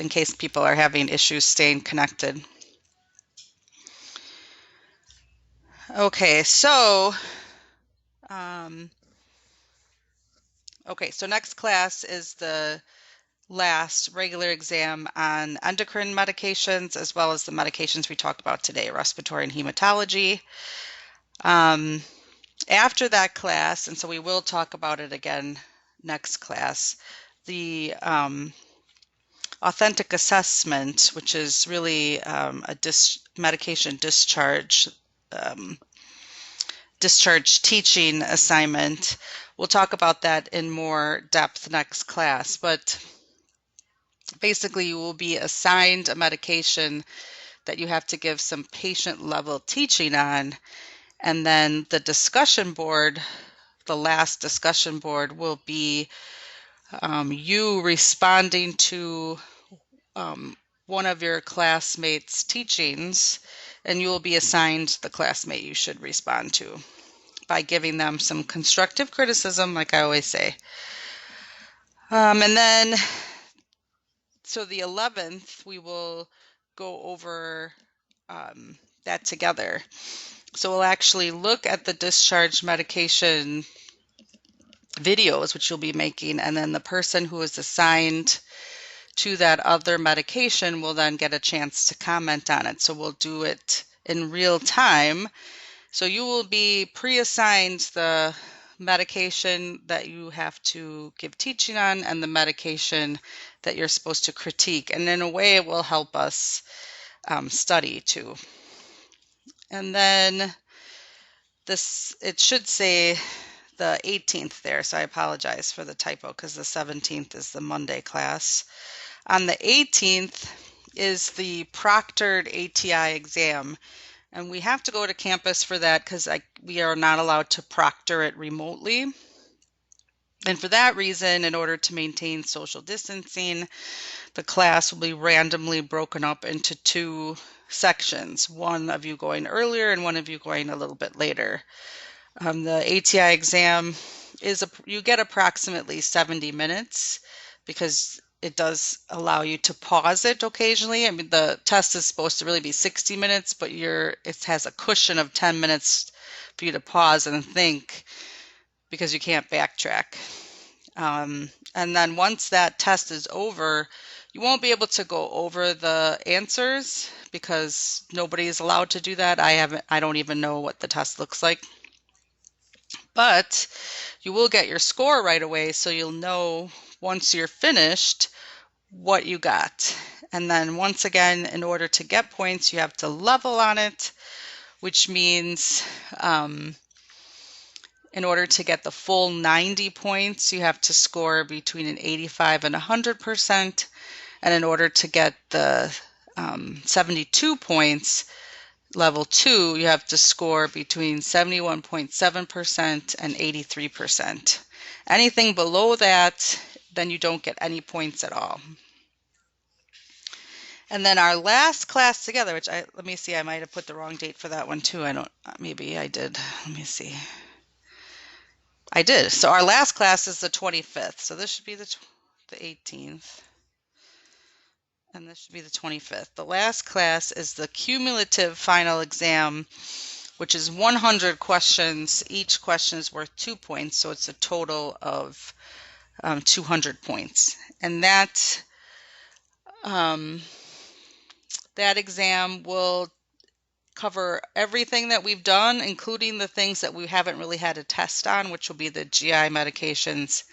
in case people are having issues staying connected. Okay, so next class is the last regular exam on endocrine medications, as well as the medications we talked about today, respiratory and hematology. After that class, and so we will talk about it again next class, the authentic assessment, which is really a medication discharge teaching assignment. We'll talk about that in more depth next class, but basically you will be assigned a medication that you have to give some patient level teaching on, and then the discussion board, the last discussion board, will be you responding to one of your classmates' teachings, and you will be assigned the classmate you should respond to by giving them some constructive criticism, like I always say. And then, so the 11th, we will go over that together. So we'll actually look at the discharge medication videos, which you'll be making, and then the person who is assigned to that other medication will then get a chance to comment on it. So we'll do it in real time. So you will be pre-assigned the medication that you have to give teaching on and the medication that you're supposed to critique. And in a way, it will help us study too. And then this, it should say the 18th there, so I apologize for the typo because the 17th is the Monday class. On the 18th is the proctored ATI exam, and we have to go to campus for that because we are not allowed to proctor it remotely. And for that reason, in order to maintain social distancing, the class will be randomly broken up into two sections, one of you going earlier and one of you going a little bit later. The ATI exam is you get approximately 70 minutes because it does allow you to pause it occasionally. I mean, the test is supposed to really be 60 minutes, but it has a cushion of 10 minutes for you to pause and think because you can't backtrack. And then once that test is over, you won't be able to go over the answers because nobody is allowed to do that. I don't even know what the test looks like. But you will get your score right away, so you'll know once you're finished what you got. And then once again, in order to get points, you have to level on it, which means in order to get the full 90 points, you have to score between an 85 and 100%. And in order to get the 72 points, level 2, you have to score between 71.7% and 83%. Anything below that, then you don't get any points at all. And then our last class together, which let me see, I might have put the wrong date for that one too. Maybe I did. Let me see. I did. So our last class is the 25th. So this should be the 18th. And this should be the 25th. The last class is the cumulative final exam, which is 100 questions. Each question is worth 2 points, so it's a total of 200 points. And that exam will cover everything that we've done, including the things that we haven't really had a test on, which will be the GI medications,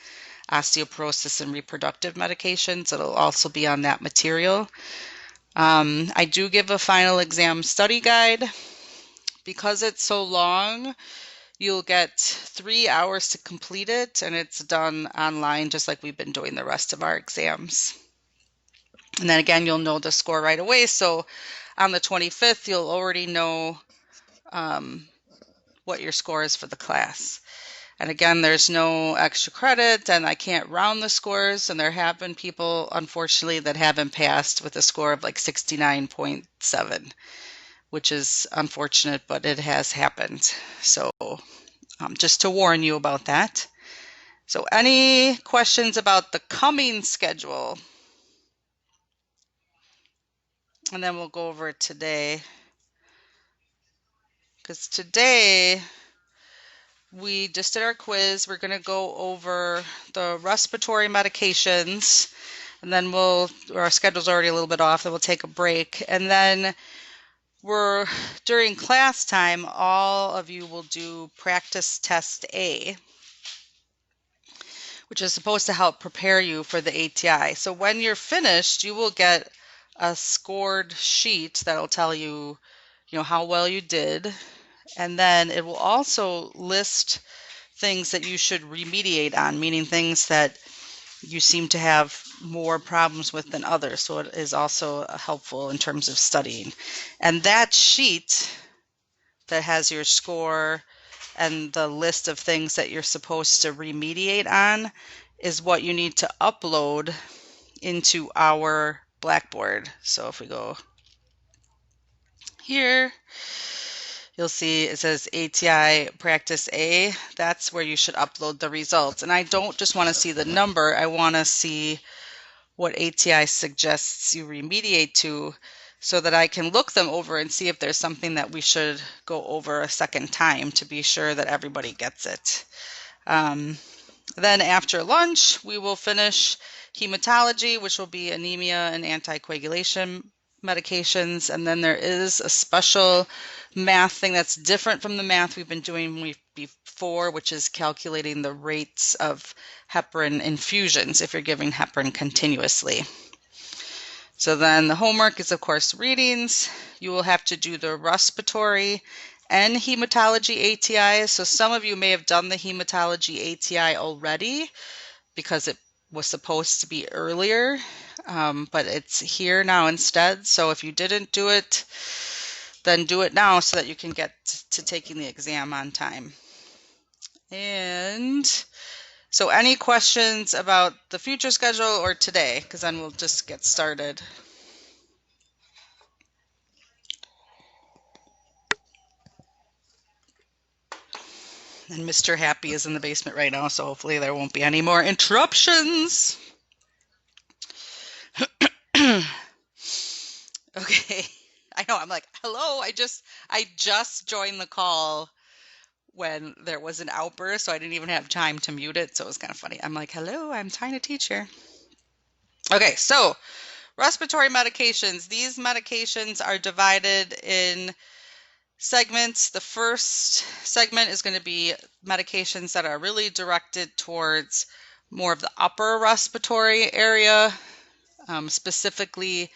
osteoporosis, and reproductive medications. It'll also be on that material. I do give a final exam study guide. Because it's so long, you'll get 3 hours to complete it, and it's done online just like we've been doing the rest of our exams. And then again, you'll know the score right away. So on the 25th, you'll already know what your score is for the class. And again, there's no extra credit, and I can't round the scores. And there have been people, unfortunately, that haven't passed with a score of like 69.7, which is unfortunate, but it has happened. So just to warn you about that. So any questions about the coming schedule? and then we'll go over it today. Because today we just did our quiz. We're going to go over the respiratory medications, and then our schedule's already a little bit off, then we'll take a break. And then during class time, all of you will do practice test A, which is supposed to help prepare you for the ATI. So when you're finished, you will get a scored sheet that'll tell you, how well you did. And then it will also list things that you should remediate on, meaning things that you seem to have more problems with than others. So it is also helpful in terms of studying. And that sheet that has your score and the list of things that you're supposed to remediate on is what you need to upload into our Blackboard. So if we go here, you'll see it says ATI Practice A. That's where you should upload the results. And I don't just want to see the number, I want to see what ATI suggests you remediate to, so that I can look them over and see if there's something that we should go over a second time to be sure that everybody gets it. Then after lunch, we will finish hematology, which will be anemia and anticoagulation medications. And then there is a special math thing that's different from the math we've been doing before, which is calculating the rates of heparin infusions if you're giving heparin continuously. So then the homework is, of course, readings. You will have to do the respiratory and hematology ATI. So some of you may have done the hematology ATI already because it was supposed to be earlier, but it's here now instead. So if you didn't do it, then do it now so that you can get to taking the exam on time. And so any questions about the future schedule or today? Because then we'll just get started. And Mr. Happy is in the basement right now, so hopefully there won't be any more interruptions. Okay, I know, I'm like, hello, I just joined the call when there was an outburst, so I didn't even have time to mute it, so it was kind of funny. I'm like, hello, I'm trying to teach here. Okay, so respiratory medications. These medications are divided in segments. The first segment is going to be medications that are really directed towards more of the upper respiratory area, specifically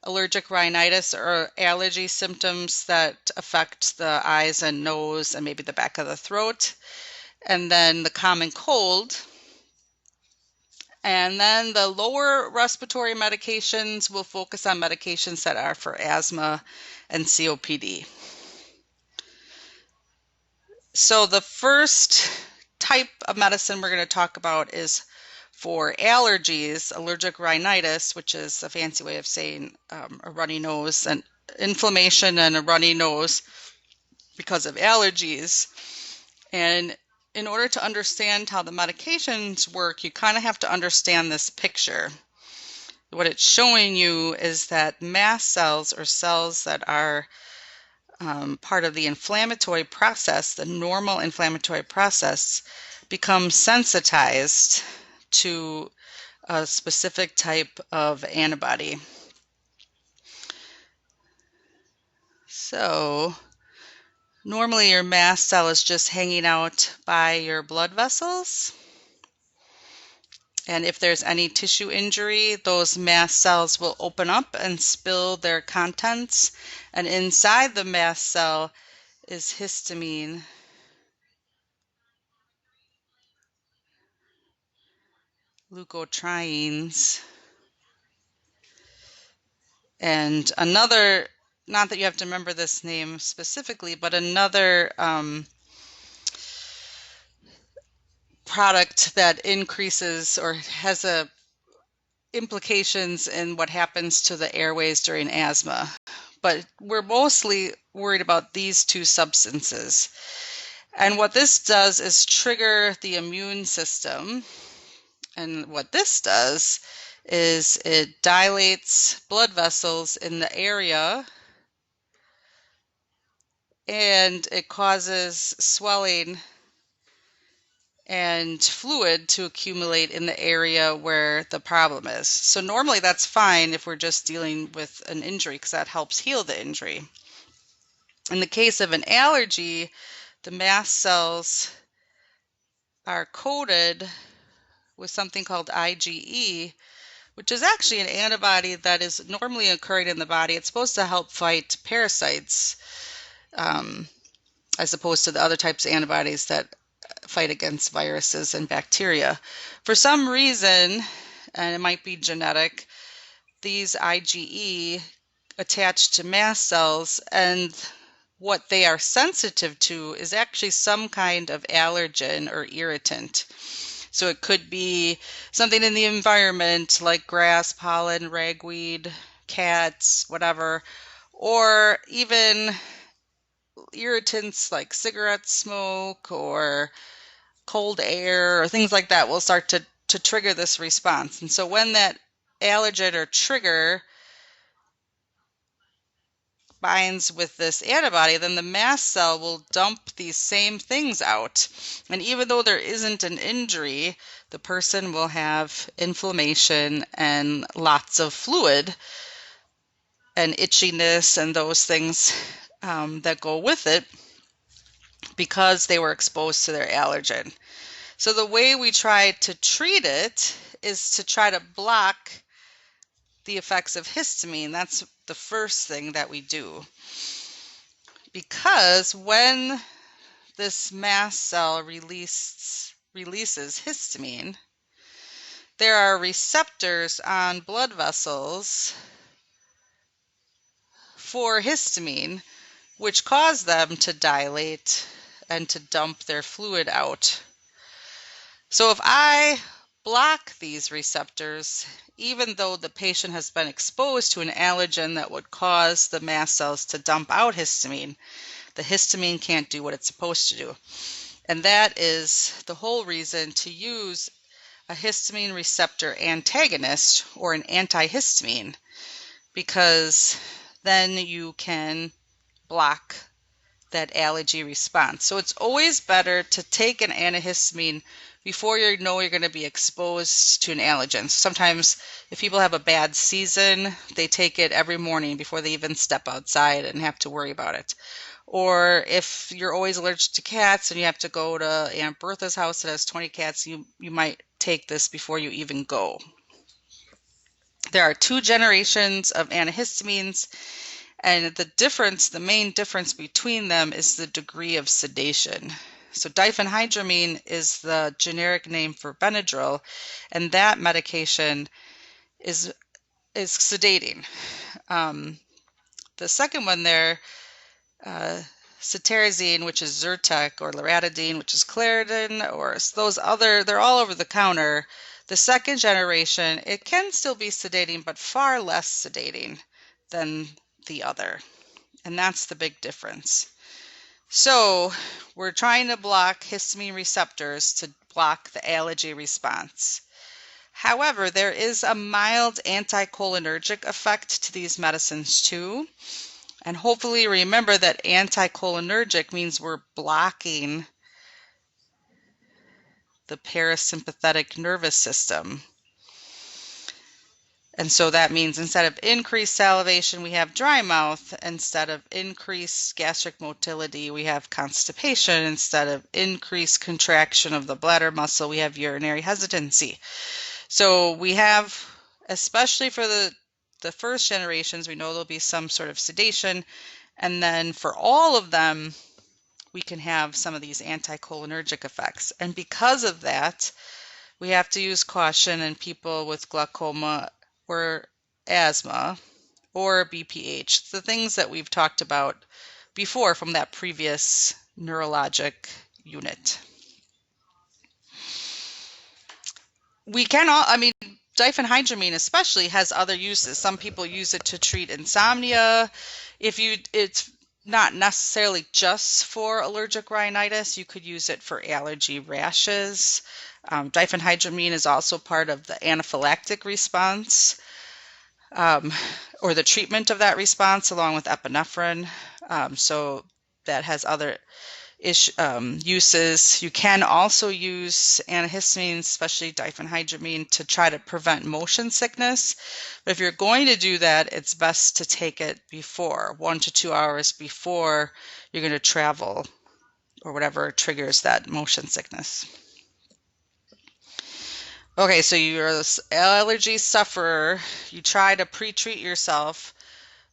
allergic rhinitis or allergy symptoms that affect the eyes and nose and maybe the back of the throat. And then the common cold. And then the lower respiratory medications will focus on medications that are for asthma and COPD. So the first type of medicine we're going to talk about is for allergies, allergic rhinitis, which is a fancy way of saying a runny nose, and inflammation and a runny nose because of allergies. And in order to understand how the medications work, you kind of have to understand this picture. What it's showing you is that mast cells, or cells that are part of the inflammatory process, the normal inflammatory process, become sensitized to a specific type of antibody. So normally your mast cell is just hanging out by your blood vessels. And if there's any tissue injury, those mast cells will open up and spill their contents. And inside the mast cell is histamine. Leukotrienes. And another, not that you have to remember this name specifically, but another product that increases or has implications in what happens to the airways during asthma. But we're mostly worried about these two substances. And what this does is trigger the immune system. And what this does is it dilates blood vessels in the area, and it causes swelling and fluid to accumulate in the area where the problem is. So normally that's fine if we're just dealing with an injury, because that helps heal the injury. In the case of an allergy, the mast cells are coated with something called IgE, which is actually an antibody that is normally occurring in the body. It's supposed to help fight parasites, as opposed to the other types of antibodies that fight against viruses and bacteria. For some reason, and it might be genetic, these IgE attach to mast cells, and what they are sensitive to is actually some kind of allergen or irritant. So it could be something in the environment like grass, pollen, ragweed, cats, whatever, or even irritants like cigarette smoke or cold air or things like that will start to trigger this response. And so when that allergen or trigger binds with this antibody, then the mast cell will dump these same things out. And even though there isn't an injury, the person will have inflammation and lots of fluid and itchiness and those things that go with it because they were exposed to their allergen. So the way we try to treat it is to try to block the effects of histamine. That's the first thing that we do. Because when this mast cell releases histamine, there are receptors on blood vessels for histamine, which cause them to dilate and to dump their fluid out. So if I block these receptors, even though the patient has been exposed to an allergen that would cause the mast cells to dump out histamine, the histamine can't do what it's supposed to do. And that is the whole reason to use a histamine receptor antagonist or an antihistamine, because then you can block that allergy response. So it's always better to take an antihistamine before you know you're going to be exposed to an allergen. Sometimes if people have a bad season, they take it every morning before they even step outside and have to worry about it. Or if you're always allergic to cats and you have to go to Aunt Bertha's house that has 20 cats, you might take this before you even go. There are 2 generations of antihistamines, and the main difference between them is the degree of sedation. So diphenhydramine is the generic name for Benadryl, and that medication is sedating. The second one there, cetirizine, which is Zyrtec, or loratadine, which is Claritin, or those other, they're all over the counter. The second generation, it can still be sedating, but far less sedating than the other. And that's the big difference. So we're trying to block histamine receptors to block the allergy response. However, there is a mild anticholinergic effect to these medicines too. And hopefully remember that anticholinergic means we're blocking the parasympathetic nervous system. And so that means instead of increased salivation, we have dry mouth. Instead of increased gastric motility, we have constipation. Instead of increased contraction of the bladder muscle, we have urinary hesitancy. So we have, especially for the first generations, we know there'll be some sort of sedation. And then for all of them, we can have some of these anticholinergic effects. And because of that, we have to use caution in people with glaucoma or asthma or BPH, the things that we've talked about before from that previous neurologic unit. Diphenhydramine especially has other uses. Some people use it to treat insomnia. It's not necessarily just for allergic rhinitis. You could use it for allergy rashes. Diphenhydramine is also part of the anaphylactic response, um, or the treatment of that response, along with epinephrine. So that has other uses. You can also use antihistamines, especially diphenhydramine, to try to prevent motion sickness. But if you're going to do that, it's best to take it before, 1 to 2 hours before you're going to travel or whatever triggers that motion sickness. Okay, so you're an allergy sufferer. You try to pre-treat yourself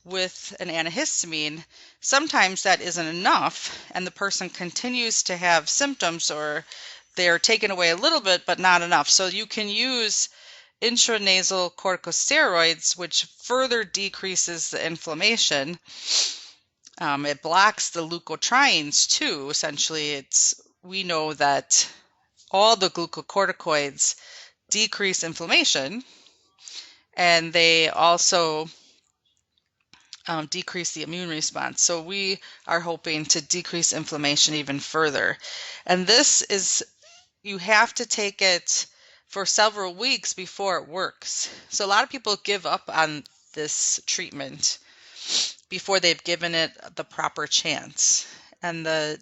with an antihistamine. Sometimes that isn't enough, and the person continues to have symptoms, or they're taken away a little bit, but not enough. So you can use intranasal corticosteroids, which further decreases the inflammation. It blocks the leukotrienes too. Essentially, we know that all the glucocorticoids decrease inflammation, and they also decrease the immune response. So we are hoping to decrease inflammation even further. And this is, you have to take it for several weeks before it works. So a lot of people give up on this treatment before they've given it the proper chance. And the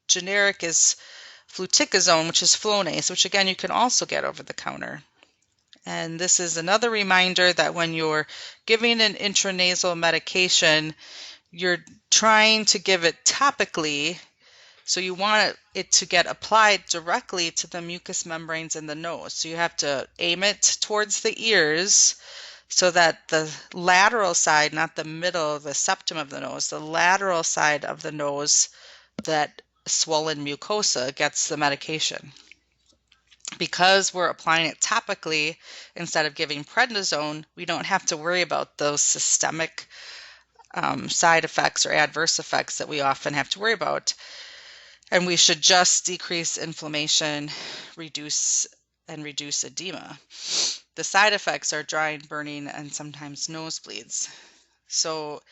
generic is fluticasone, which is Flonase, which again you can also get over the counter. And this is another reminder that when you're giving an intranasal medication, you're trying to give it topically, so you want it to get applied directly to the mucous membranes in the nose. So you have to aim it towards the ears so that the lateral side, not the middle, the septum of the nose, the lateral side of the nose, that swollen mucosa, gets the medication. Because we're applying it topically instead of giving prednisone, we don't have to worry about those systemic side effects or adverse effects that we often have to worry about. And we should just decrease inflammation, reduce edema. The side effects are drying, burning, and sometimes nosebleeds. So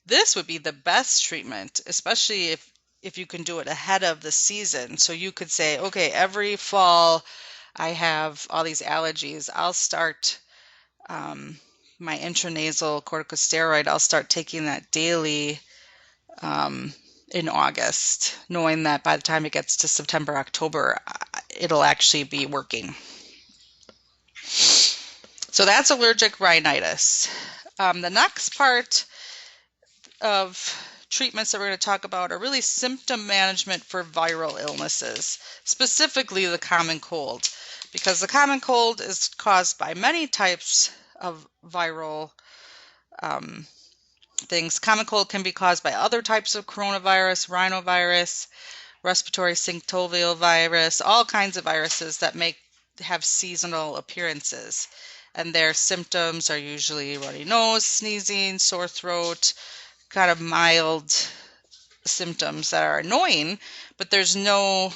this would be the best treatment, especially if you can do it ahead of the season. So you could say, okay, every fall I have all these allergies. I'll start my intranasal corticosteroid. I'll start taking that daily in August, knowing that by the time it gets to September, October, it'll actually be working. So that's allergic rhinitis. The next part of treatments that we're going to talk about are really symptom management for viral illnesses, specifically the common cold, because the common cold is caused by many types of viral things. Common cold can be caused by other types of coronavirus, rhinovirus, respiratory syncytial virus, all kinds of viruses that have seasonal appearances. And their symptoms are usually runny nose, sneezing, sore throat, kind of mild symptoms that are annoying, but there's no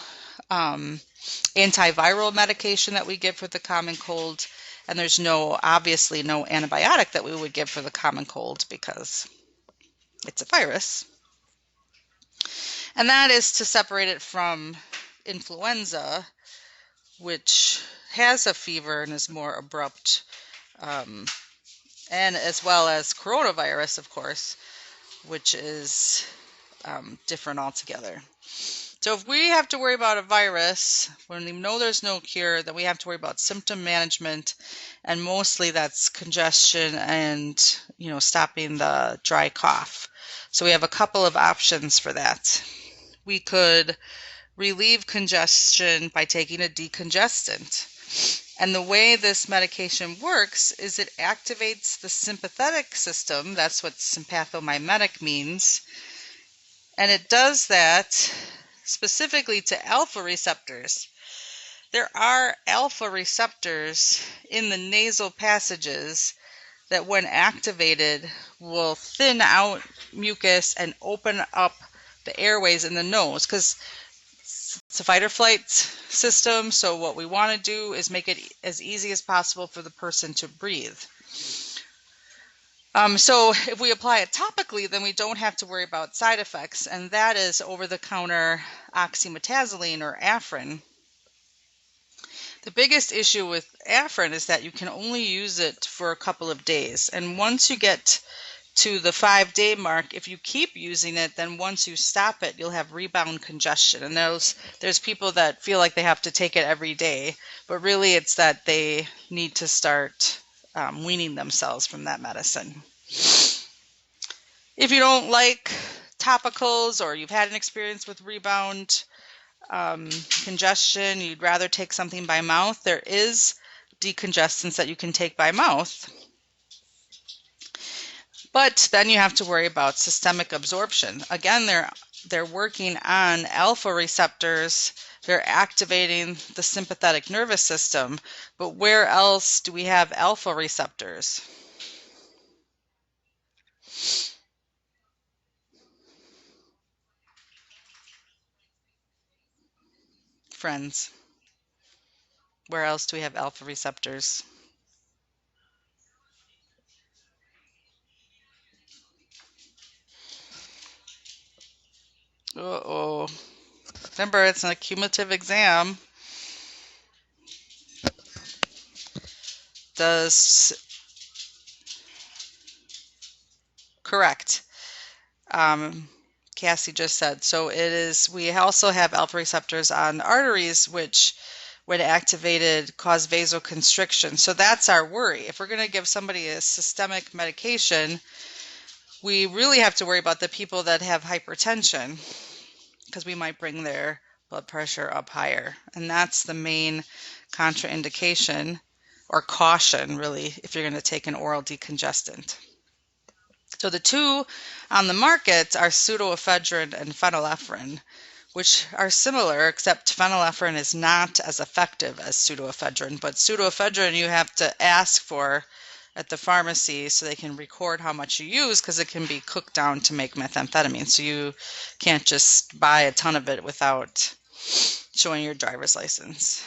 antiviral medication that we give for the common cold, and there's obviously no antibiotic that we would give for the common cold because it's a virus. And that is to separate it from influenza, which has a fever and is more abrupt, and as well as coronavirus, of course, which is different altogether. So if we have to worry about a virus, when we know there's no cure, then we have to worry about symptom management, and mostly that's congestion and, stopping the dry cough. So we have a couple of options for that. We could relieve congestion by taking a decongestant. And the way this medication works is it activates the sympathetic system. That's what sympathomimetic means. And it does that specifically to alpha receptors. There are alpha receptors in the nasal passages that, when activated, will thin out mucus and open up the airways in the nose, because it's a fight or flight system. So what we want to do is make it as easy as possible for the person to breathe. So if we apply it topically, then we don't have to worry about side effects, and that is over-the-counter oxymetazoline or Afrin. The biggest issue with Afrin is that you can only use it for a couple of days, and once you get to the 5-day mark, if you keep using it, then once you stop it, you'll have rebound congestion. And there's people that feel like they have to take it every day, but really it's that they need to start weaning themselves from that medicine. If you don't like topicals or you've had an experience with rebound congestion, you'd rather take something by mouth, there is decongestants that you can take by mouth. But then you have to worry about systemic absorption. Again, they're working on alpha receptors. They're activating the sympathetic nervous system. But where else do we have alpha receptors? Friends, where else do we have alpha receptors? Uh-oh. Remember, it's an cumulative exam. Correct. Cassie just said. So it is, we also have alpha receptors on arteries, which, when activated, cause vasoconstriction. So that's our worry. If we're going to give somebody a systemic medication, we really have to worry about the people that have hypertension, because we might bring their blood pressure up higher. And that's the main contraindication or caution, really, if you're going to take an oral decongestant. So the two on the market are pseudoephedrine and phenylephrine, which are similar, except phenylephrine is not as effective as pseudoephedrine. But pseudoephedrine you have to ask for at the pharmacy so they can record how much you use, because it can be cooked down to make methamphetamine. So you can't just buy a ton of it without showing your driver's license.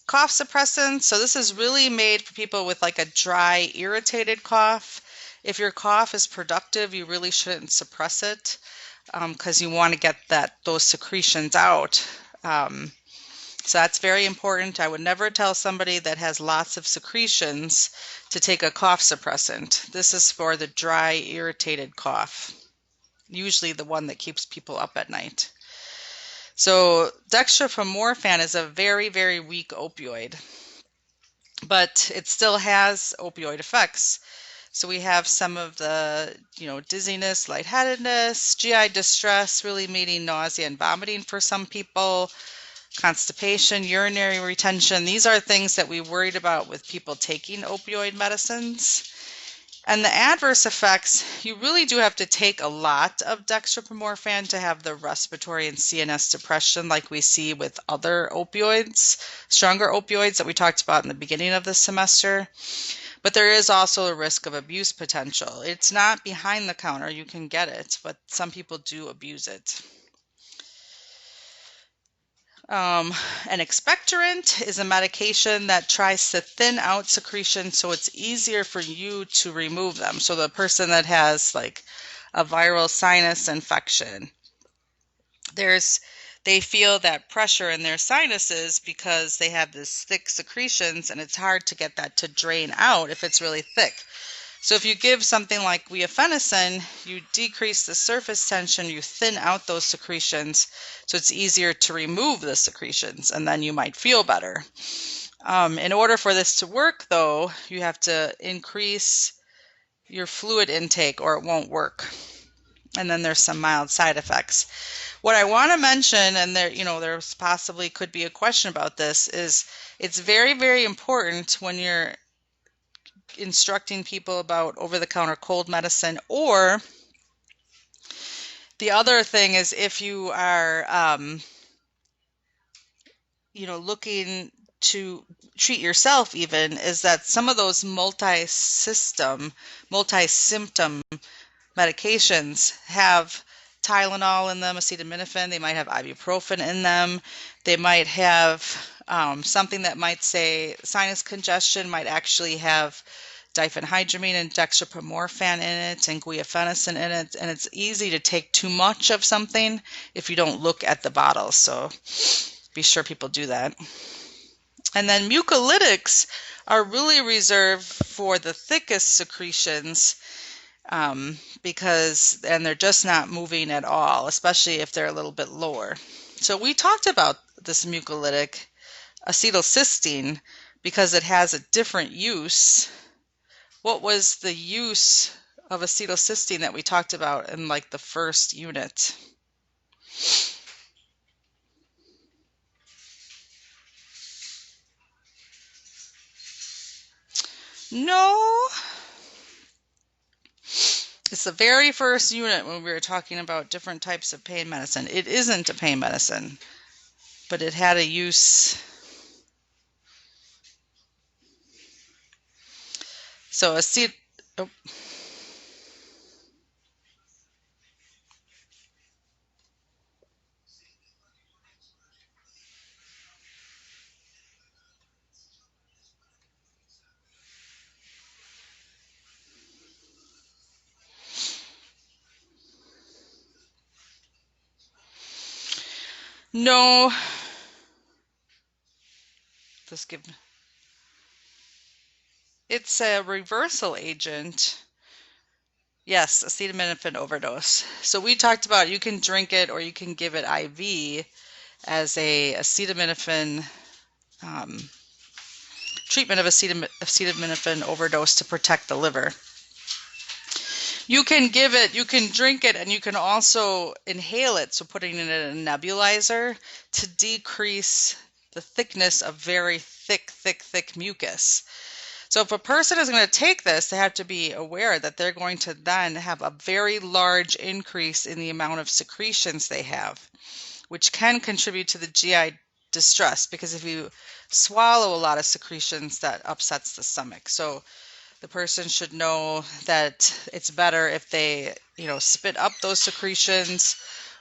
Cough suppressants. So this is really made for people with like a dry, irritated cough. If your cough is productive, you really shouldn't suppress it, because you want to get those secretions out. So that's very important. I would never tell somebody that has lots of secretions to take a cough suppressant. This is for the dry, irritated cough, usually the one that keeps people up at night. So dextromorphan is a very, very weak opioid, but it still has opioid effects. So we have some of the, dizziness, lightheadedness, GI distress, really meaning nausea and vomiting for some people, constipation, urinary retention. These are things that we worried about with people taking opioid medicines. And the adverse effects, you really do have to take a lot of dextromorphan to have the respiratory and CNS depression like we see with other opioids, stronger opioids that we talked about in the beginning of the semester. But there is also a risk of abuse potential. It's not behind the counter, you can get it, but some people do abuse it. An expectorant is a medication that tries to thin out secretion so it's easier for you to remove them. So the person that has like a viral sinus infection, they feel that pressure in their sinuses because they have this thick secretions, and it's hard to get that to drain out if it's really thick. So if you give something like guiafenicin, you decrease the surface tension, you thin out those secretions, so it's easier to remove the secretions, and then you might feel better. In order for this to work, though, you have to increase your fluid intake or it won't work. And then there's some mild side effects. What I want to mention, and there's possibly could be a question about this, is it's very, very important when you're instructing people about over-the-counter cold medicine, or the other thing is if you are looking to treat yourself, even, is that some of those multi-symptom medications have Tylenol in them, acetaminophen. They might have ibuprofen in them. They might have something that might say sinus congestion might actually have diphenhydramine and dextromorphan in it and guiafenicin in it, and it's easy to take too much of something if you don't look at the bottle, so be sure people do that. And then mucolytics are really reserved for the thickest secretions because they're just not moving at all, especially if they're a little bit lower. So we talked about this mucolytic, acetylcysteine, because it has a different use. What was the use of acetylcysteine that we talked about in like the first unit? No. It's the very first unit when we were talking about different types of pain medicine. It isn't a pain medicine, but it had a use. So oh. No. Let's give. It's a reversal agent. Yes, acetaminophen overdose. So we talked about you can drink it or you can give it IV as a acetaminophen treatment of acetaminophen overdose to protect the liver. You can give it, you can drink it, and you can also inhale it, so putting it in a nebulizer to decrease the thickness of very thick mucus. So if a person is going to take this, they have to be aware that they're going to then have a very large increase in the amount of secretions they have, which can contribute to the GI distress, because if you swallow a lot of secretions, that upsets the stomach. So the person should know that it's better if they, spit up those secretions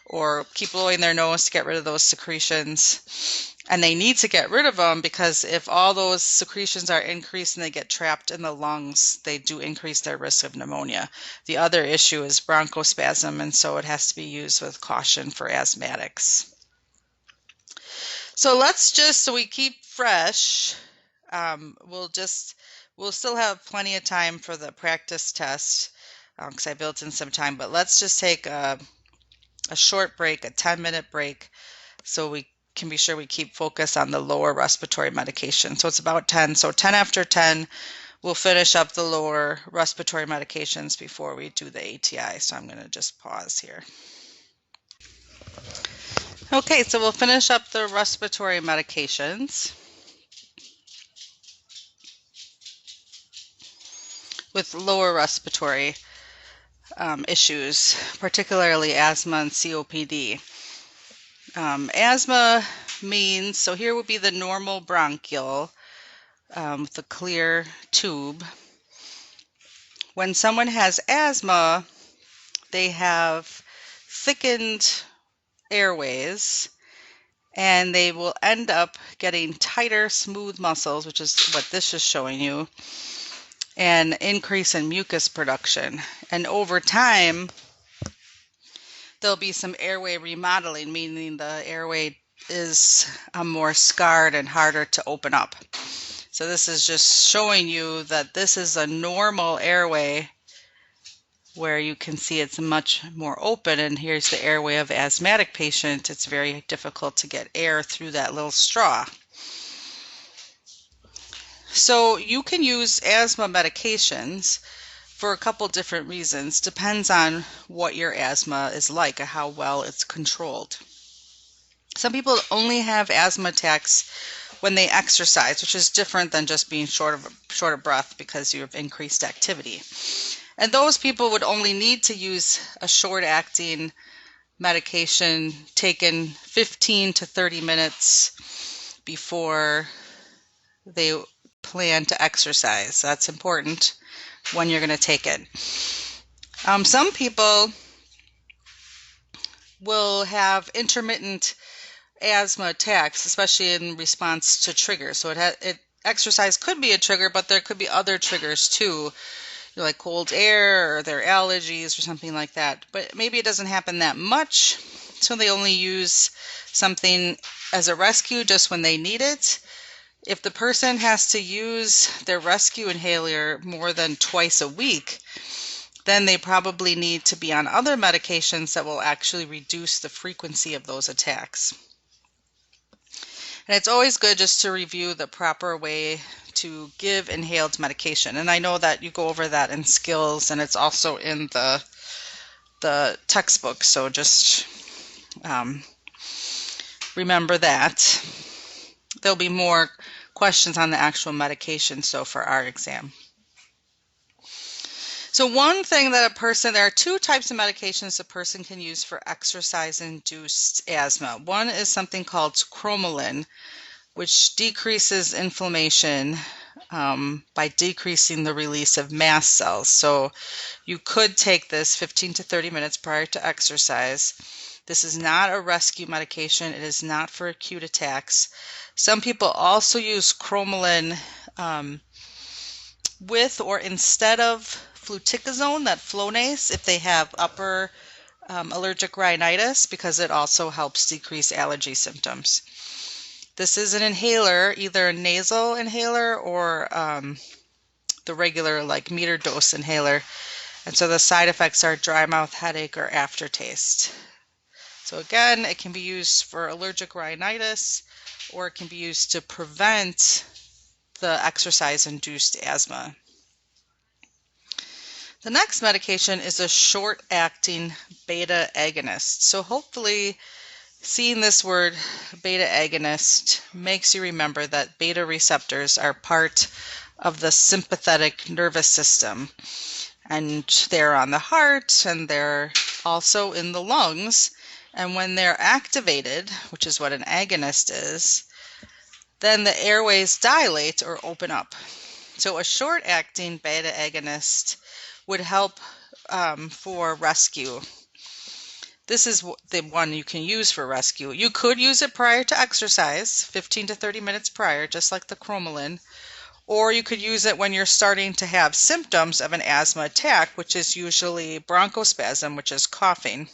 or keep blowing their nose to get rid of those secretions. And they need to get rid of them because if all those secretions are increased and they get trapped in the lungs, they do increase their risk of pneumonia. The other issue is bronchospasm, and so it has to be used with caution for asthmatics. So so we keep fresh, we'll still have plenty of time for the practice test because I built in some time, but let's just take a short break, a 10-minute break, so we can be sure we keep focus on the lower respiratory medication. So it's about 10. So 10 after 10, we'll finish up the lower respiratory medications before we do the ATI. So I'm going to just pause here. Okay, so we'll finish up the respiratory medications with lower respiratory issues, particularly asthma and COPD. Asthma means, so here would be the normal bronchial with a clear tube. When someone has asthma, they have thickened airways, and they will end up getting tighter, smooth muscles, which is what this is showing you, and increase in mucus production. And over time, there'll be some airway remodeling, meaning the airway is more scarred and harder to open up. So this is just showing you that this is a normal airway where you can see it's much more open, and here's the airway of asthmatic patient. It's very difficult to get air through that little straw. So you can use asthma medications for a couple different reasons. Depends on what your asthma is like and how well it's controlled. Some people only have asthma attacks when they exercise, which is different than just being short of breath because you have increased activity. And those people would only need to use a short-acting medication taken 15 to 30 minutes before they plan to exercise. That's important when you're going to take it. Some people will have intermittent asthma attacks, especially in response to triggers. So exercise could be a trigger, but there could be other triggers too, like cold air or their allergies or something like that. But maybe it doesn't happen that much, so they only use something as a rescue just when they need it. If the person has to use their rescue inhaler more than twice a week, then they probably need to be on other medications that will actually reduce the frequency of those attacks. And it's always good just to review the proper way to give inhaled medication. And I know that you go over that in skills, and it's also in the textbook, so just remember that. There'll be more questions on the actual medication, so for our exam. So one thing that there are two types of medications a person can use for exercise-induced asthma. One is something called cromolyn, which decreases inflammation by decreasing the release of mast cells. So you could take this 15 to 30 minutes prior to exercise. This is not a rescue medication. It is not for acute attacks. Some people also use cromolyn with or instead of fluticasone, that Flonase, if they have upper allergic rhinitis, because it also helps decrease allergy symptoms. This is an inhaler, either a nasal inhaler or the regular like meter dose inhaler. And so the side effects are dry mouth, headache, or aftertaste. So again, it can be used for allergic rhinitis, or it can be used to prevent the exercise-induced asthma. The next medication is a short-acting beta agonist. So hopefully seeing this word beta agonist makes you remember that beta receptors are part of the sympathetic nervous system. And they're on the heart, and they're also in the lungs. And when they're activated, which is what an agonist is, then the airways dilate or open up. So a short-acting beta agonist would help for rescue. This is the one you can use for rescue. You could use it prior to exercise, 15 to 30 minutes prior, just like the cromolyn, or you could use it when you're starting to have symptoms of an asthma attack, which is usually bronchospasm, which is coughing,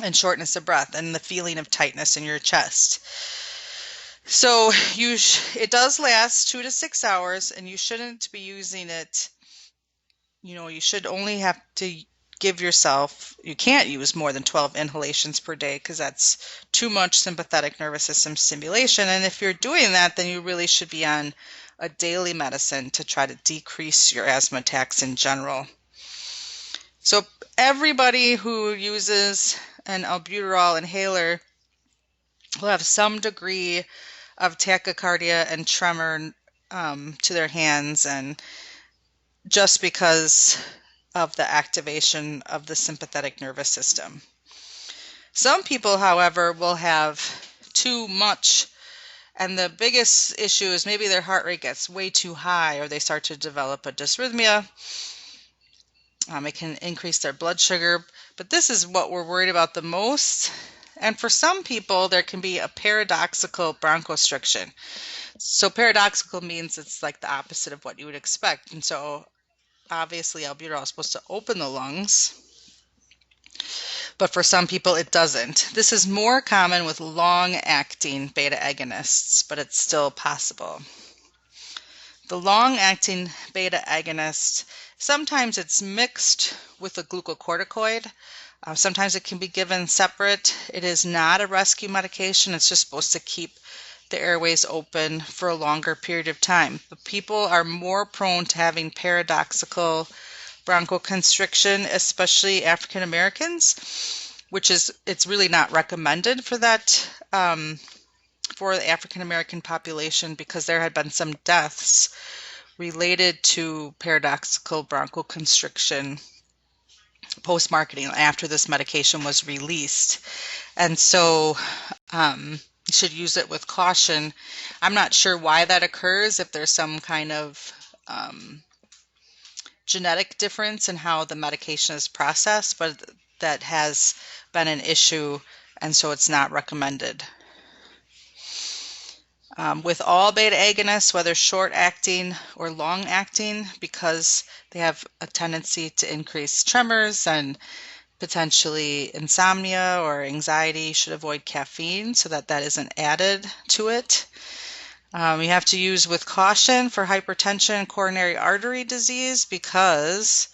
and shortness of breath, and the feeling of tightness in your chest. So it does last 2 to 6 hours, and you shouldn't be using it. You should only have to give yourself, you can't use more than 12 inhalations per day because that's too much sympathetic nervous system stimulation. And if you're doing that, then you really should be on a daily medicine to try to decrease your asthma attacks in general. So everybody who uses an albuterol inhaler will have some degree of tachycardia and tremor to their hands, and just because of the activation of the sympathetic nervous system. Some people, however, will have too much, and the biggest issue is maybe their heart rate gets way too high, or they start to develop a dysrhythmia. It can increase their blood sugar, but this is what we're worried about the most. And for some people, there can be a paradoxical bronchostriction. So paradoxical means it's like the opposite of what you would expect. And so obviously albuterol is supposed to open the lungs, but for some people it doesn't. This is more common with long-acting beta agonists, but it's still possible. The long-acting beta agonist, sometimes it's mixed with a glucocorticoid. Sometimes it can be given separate. It is not a rescue medication. It's just supposed to keep the airways open for a longer period of time. But people are more prone to having paradoxical bronchoconstriction, especially African Americans, it's really not recommended for that for the African American population, because there had been some deaths related to paradoxical bronchoconstriction post-marketing after this medication was released. And so you should use it with caution. I'm not sure why that occurs, if there's some kind of genetic difference in how the medication is processed, but that has been an issue, and so it's not recommended. with all beta agonists, whether short-acting or long-acting, because they have a tendency to increase tremors and potentially insomnia or anxiety. You should avoid caffeine so that that isn't added to it. You have to use with caution for hypertension and coronary artery disease, because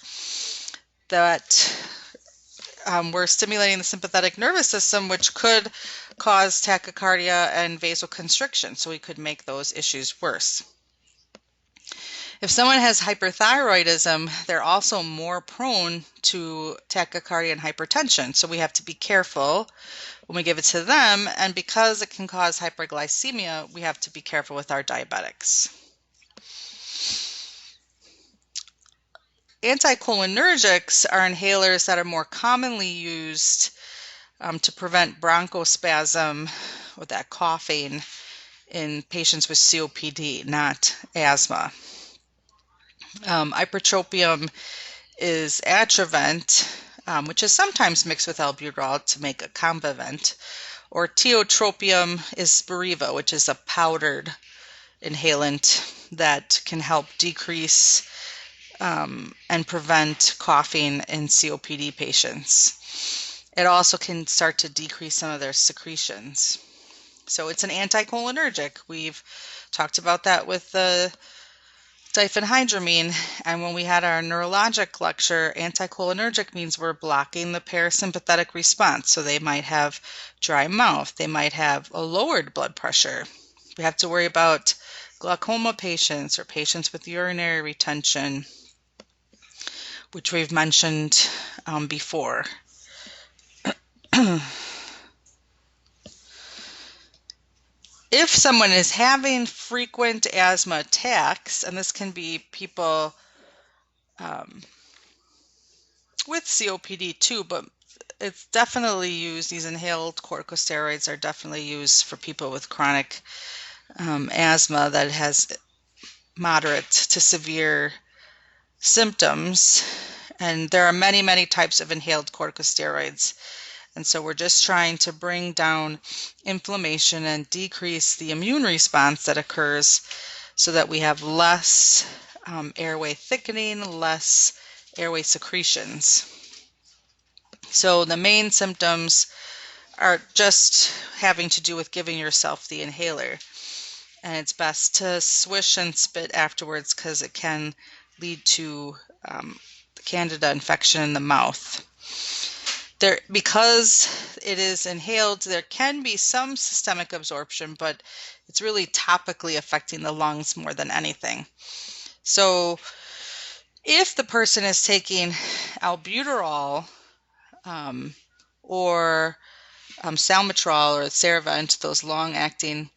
that we're stimulating the sympathetic nervous system, which could cause tachycardia and vasoconstriction, so we could make those issues worse. If someone has hyperthyroidism, they're also more prone to tachycardia and hypertension, so we have to be careful when we give it to them, and because it can cause hyperglycemia, we have to be careful with our diabetics. Anticholinergics are inhalers that are more commonly used to prevent bronchospasm or that coughing in patients with COPD, not asthma. Ipratropium is Atrovent, which is sometimes mixed with albuterol to make a Combivent, or tiotropium is Spiriva, which is a powdered inhalant that can help decrease and prevent coughing in COPD patients. It also can start to decrease some of their secretions. So it's an anticholinergic. We've talked about that with the diphenhydramine, and when we had our neurologic lecture, anticholinergic means we're blocking the parasympathetic response. So they might have dry mouth, they might have a lowered blood pressure. We have to worry about glaucoma patients or patients with urinary retention, which we've mentioned before. If someone is having frequent asthma attacks, and this can be people with COPD too, but it's definitely used, these inhaled corticosteroids are definitely used for people with chronic asthma that has moderate to severe symptoms. And there are many, many types of inhaled corticosteroids. And so we're just trying to bring down inflammation and decrease the immune response that occurs so that we have less airway thickening, less airway secretions. So the main symptoms are just having to do with giving yourself the inhaler. And it's best to swish and spit afterwards because it can lead to candida infection in the mouth. Because it is inhaled, there can be some systemic absorption, but it's really topically affecting the lungs more than anything. So if the person is taking albuterol or salmeterol or Ceravent, those long-acting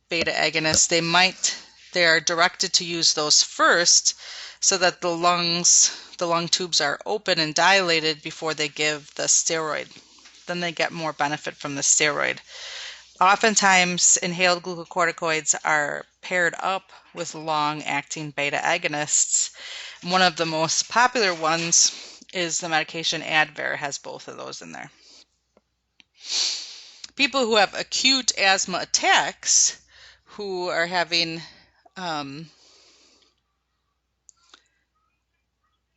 beta agonists, they are directed to use those first so that the lung tubes are open and dilated before they give the steroid. Then they get more benefit from the steroid. Oftentimes, inhaled glucocorticoids are paired up with long-acting beta agonists. One of the most popular ones is the medication Advair, has both of those in there. People who have acute asthma attacks, who are having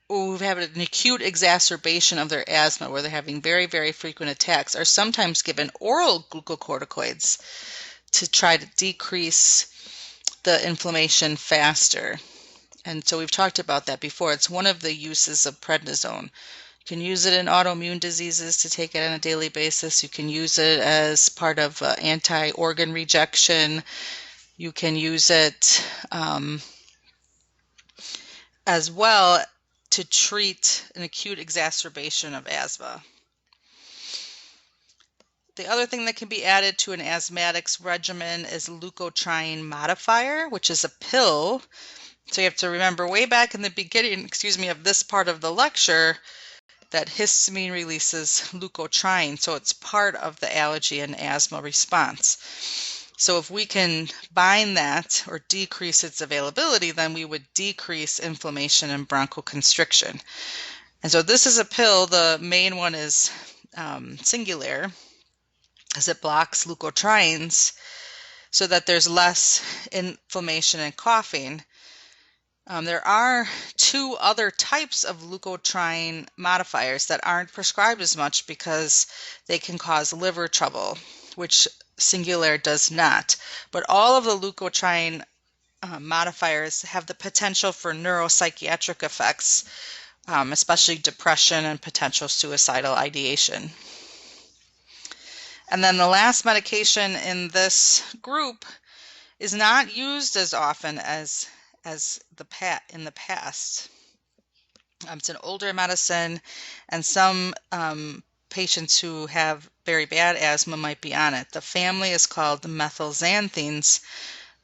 who've had an acute exacerbation of their asthma where they're having very, very frequent attacks, are sometimes given oral glucocorticoids to try to decrease the inflammation faster. And so we've talked about that before. It's one of the uses of prednisone. You can use it in autoimmune diseases to take it on a daily basis. You can use it as part of anti-organ rejection. You can use it as well to treat an acute exacerbation of asthma. The other thing that can be added to an asthmatic's regimen is leukotriene modifier, which is a pill. So you have to remember way back in the beginning, of this part of the lecture, that histamine releases leukotriene, so it's part of the allergy and asthma response. So if we can bind that or decrease its availability, then we would decrease inflammation and bronchoconstriction. And so this is a pill. The main one is Singulair, as it blocks leukotrienes. so that there's less inflammation and coughing. There are two other types of leukotriene modifiers that aren't prescribed as much because they can cause liver trouble, which Singulair does not. But all of the leukotriene modifiers have the potential for neuropsychiatric effects, especially depression and potential suicidal ideation. And then the last medication in this group is not used as often as in the past. It's an older medicine, and some patients who have very bad asthma might be on it. The family is called the methylxanthines.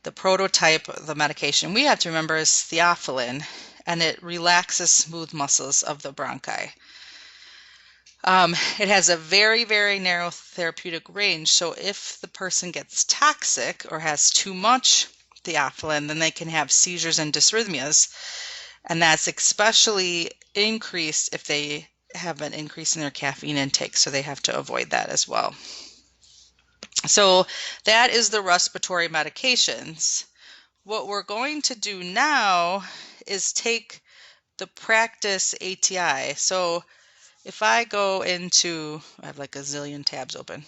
The prototype of the medication we have to remember is theophylline, and it relaxes smooth muscles of the bronchi. It has a very, very narrow therapeutic range, so if the person gets toxic or has too much theophylline, then they can have seizures and dysrhythmias, and that's especially increased if they have an increase in their caffeine intake, so they have to avoid that as well. So that is the respiratory medications. What we're going to do now is take the practice ATI. So if I go into, I have like a zillion tabs open.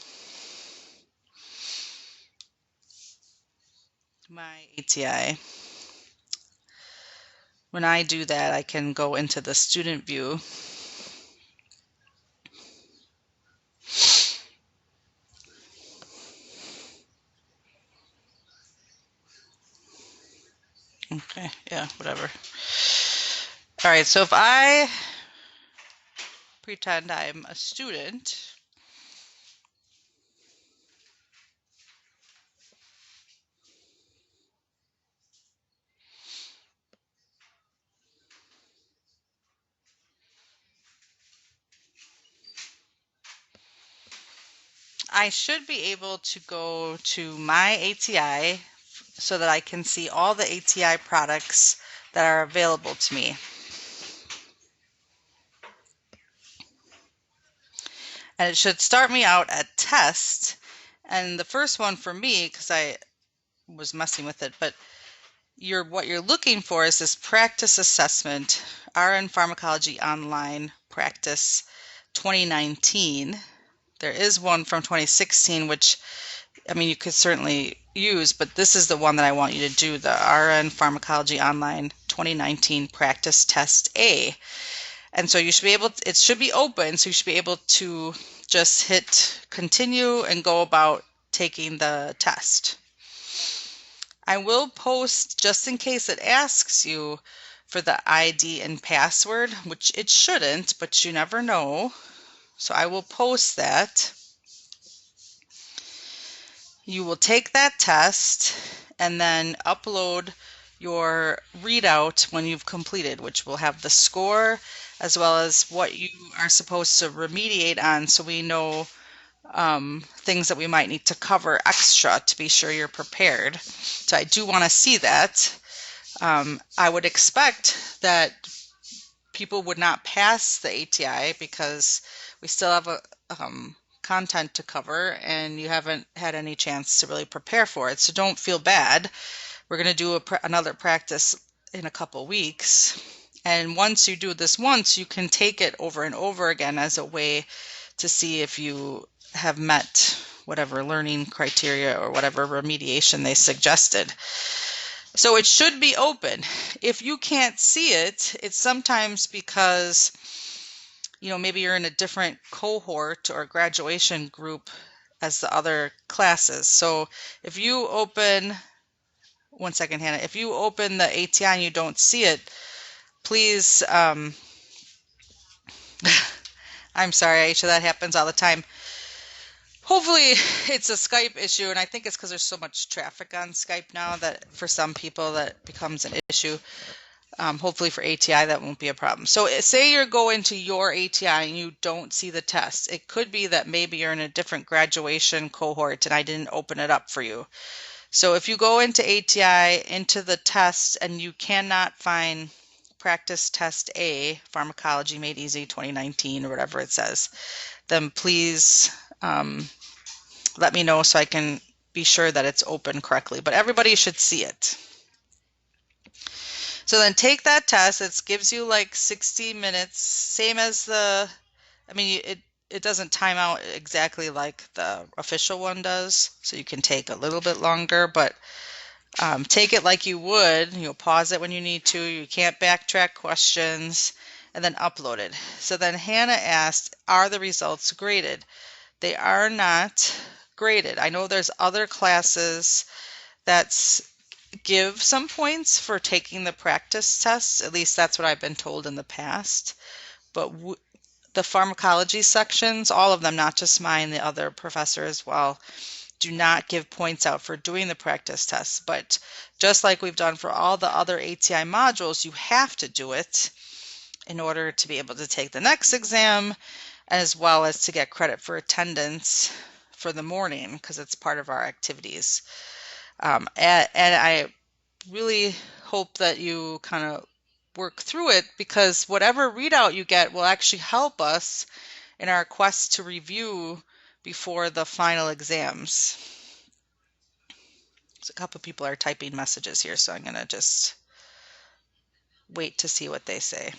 My ATI. When I do that, I can go into the student view. Okay, yeah, whatever. All right, so if I pretend I'm a student, I should be able to go to my ATI so that I can see all the ATI products that are available to me. And it should start me out at test. And the first one for me, because I was messing with it, but what you're looking for is this practice assessment, RN Pharmacology Online Practice 2019. There is one from 2016, which, I mean, you could certainly use, but this is the one that I want you to do, the RN Pharmacology Online 2019 Practice Test A. And so you should be able to, it should be open, so you should be able to just hit continue and go about taking the test. I will post, just in case it asks you for the ID and password, which it shouldn't, but you never know. So I will post that. You will take that test and then upload your readout when you've completed, which will have the score as well as what you are supposed to remediate on, so we know things that we might need to cover extra to be sure you're prepared. So I do want to see that. I would expect that people would not pass the ATI because we still have a content to cover and you haven't had any chance to really prepare for it. So don't feel bad. We're going to do another practice in a couple weeks. And once you do this once, you can take it over and over again as a way to see if you have met whatever learning criteria or whatever remediation they suggested. So it should be open. If you can't see it, it's sometimes because, you know, maybe you're in a different cohort or graduation group as the other classes. So if you open, one second, Hannah, if you open the ATI and you don't see it, please, I'm sorry, Aisha, that happens all the time. Hopefully it's a Skype issue, and I think it's because there's so much traffic on Skype now that for some people that becomes an issue. Hopefully for ATI that won't be a problem. So say you're going to your ATI and you don't see the test. It could be that maybe you're in a different graduation cohort and I didn't open it up for you. So if you go into ATI, into the test, and you cannot find Practice Test A, Pharmacology Made Easy 2019 or whatever it says, then please let me know so I can be sure that it's open correctly, but everybody should see it. So then take that test. It gives you like 60 minutes, same as it doesn't time out exactly like the official one does, so you can take a little bit longer, but take it like you would. You'll pause it when you need to. You can't backtrack questions, and then upload it. So then Hannah asked, are the results graded? They are not graded. I know there's other classes that give some points for taking the practice tests. At least that's what I've been told in the past. But the pharmacology sections, all of them, not just mine, the other professor as well, do not give points out for doing the practice tests. But just like we've done for all the other ATI modules, you have to do it in order to be able to take the next exam, as well as to get credit for attendance for the morning, because it's part of our activities. And I really hope that you kind of work through it, because whatever readout you get will actually help us in our quest to review before the final exams. So a couple of people are typing messages here, so I'm going to just wait to see what they say.